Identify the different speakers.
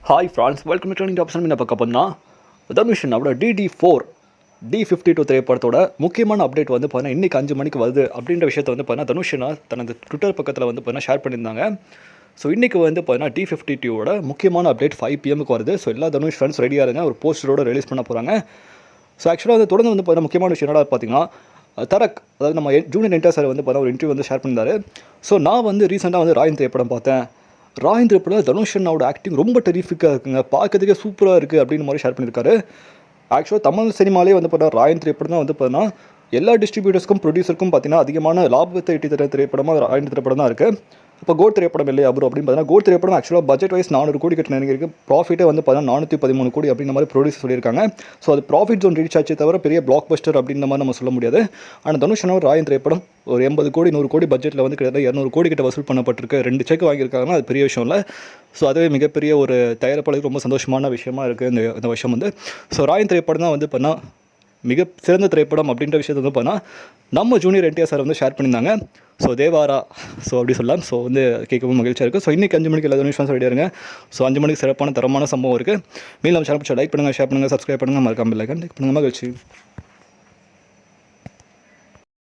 Speaker 1: Hi France, welcome to top என்ன பார்க்க போனால் தனுஷன் அவரோட D52 திரைப்படத்தோட முக்கியமான அப்டேட் வந்து பார்த்தீங்கன்னா இன்றைக்கி 5 மணிக்கு வருது அப்படின்ற விஷயத்தை வந்து பார்த்தீங்கன்னா தனுஷனா தனது ட்விட்டர் பக்கத்தில் வந்து பார்த்தீங்கன்னா ஷேர் பண்ணியிருந்தாங்க. ஸோ இன்றைக்கி வந்து பார்த்தீங்கன்னா D52 முக்கியமான அப்டேட் 5 PM வருது. ஸோ எல்லா தனுஷ் ஃப்ரெண்ட்ஸ் ரெடியாக இருங்க, ஒரு போஸ்டரோட ரிலீஸ் பண்ண போகிறாங்க. ஸோ ஆக்சுவலாக வந்து தொடர்ந்து வந்து பார்த்தீங்கன்னா முக்கியமான விஷயம் என்னடா பார்த்தீங்கன்னா தரக், அதாவது நம்ம ஜூனியர் என்டிஆர் சார் வந்து பார்த்தீங்கன்னா ஒரு இன்டர்வியூ வந்து ஷேர் பண்ணியிருந்தாரு. ஸோ நான் வந்து ரீசெண்டாக வந்து ராயன் திரைப்படம் பார்த்தேன். ராயன் திரைப்படம் தனுஷனோட ஆக்டிங் ரொம்ப டெரிஃபிக்காக இருக்குங்க, பார்க்கறதுக்கே சூப்பராக இருக்குது அப்படின்னு மாதிரி ஷேர் பண்ணியிருக்காரு. ஆக்சுவலாக தமிழ் சினிமாலே வந்து பார்த்தா ராயன் திரைப்படம் தான் வந்து பார்த்தீங்கன்னா எல்லா டிஸ்ட்ரிபியூட்டர்ஸ்க்கும் ப்ரொடியூசருக்கும் பார்த்தீங்கன்னா அதிகமான லாபத்தை ஈட்டி தர திரைப்படமாக ராயன் திரைப்படம் தான் இருக்குது. இப்போ கோட் திரைப்படம் இல்லையா ப்ரோ அப்படின்னு பார்த்தீங்கன்னா கோட் திரைப்படம் ஆக்சுவலாக பட்ஜெட் வைஸ் 400 கோடி கிட்ட நினைக்கிறதுக்கு ப்ராஃபிட்டே வந்து பார்த்தீங்கன்னா 413 கோடி அப்படின்ற மாதிரி ப்ரொடியூசர் சொல்லியிருக்காங்க. ஸோ அது ப்ராஃபிட் ஜோன் ரீச் ஆச்சே தவிர பெரிய பிளாக் பஸ்டர் அப்படின்ற மாதிரி நம்ம சொல்ல முடியாது. ஆனால் தனுஷனோட ராயன் திரைப்படம் ஒரு 80 கோடி 100 கோடி பட்ஜெட்டில் வந்து கிட்டத்தட்ட 200 கோடி கிட்ட வசூல் பண்ணப்பட்டிருக்கு. 2 செக் வாங்கியிருக்காங்கன்னா அது பெரிய விஷயம் இல்லை. ஸோ அதுவே மிகப்பெரிய ஒரு தயாரிப்பாளருக்கு ரொம்ப சந்தோஷமான விஷயமா இருக்குது இந்த வருஷம் வந்து. ஸோ ராயன் திரைப்படம் தான் வந்து பண்ணால் மிக சிறந்த திரைப்படம் அப்படின்ற விஷயத்தை வந்து பண்ணால் நம்ம ஜூனியர் என்டிஆர் சார் வந்து ஷேர் பண்ணியிருந்தாங்க. ஸோ தேவாரா ஸோ அப்படி சொல்லலாம். ஸோ வந்து கேட்கவும் மகிழ்ச்சியாக இருக்குது. ஸோ இன்றைக்கி 5 மணிக்கு எல்லா நிமிஷம் ரெடியாக இருங்க. ஸோ 5 மணிக்கு சிறப்பான தரமான சம்பவம் இருக்குது. மேலும் நம்ம சேனல் லைக் பண்ணுங்கள், ஷேர் பண்ணுங்கள், சப்ஸ்கிரைப் பண்ணுங்கள், மறக்காமல் லைக் பண்ணுங்கள். மகிழ்ச்சி.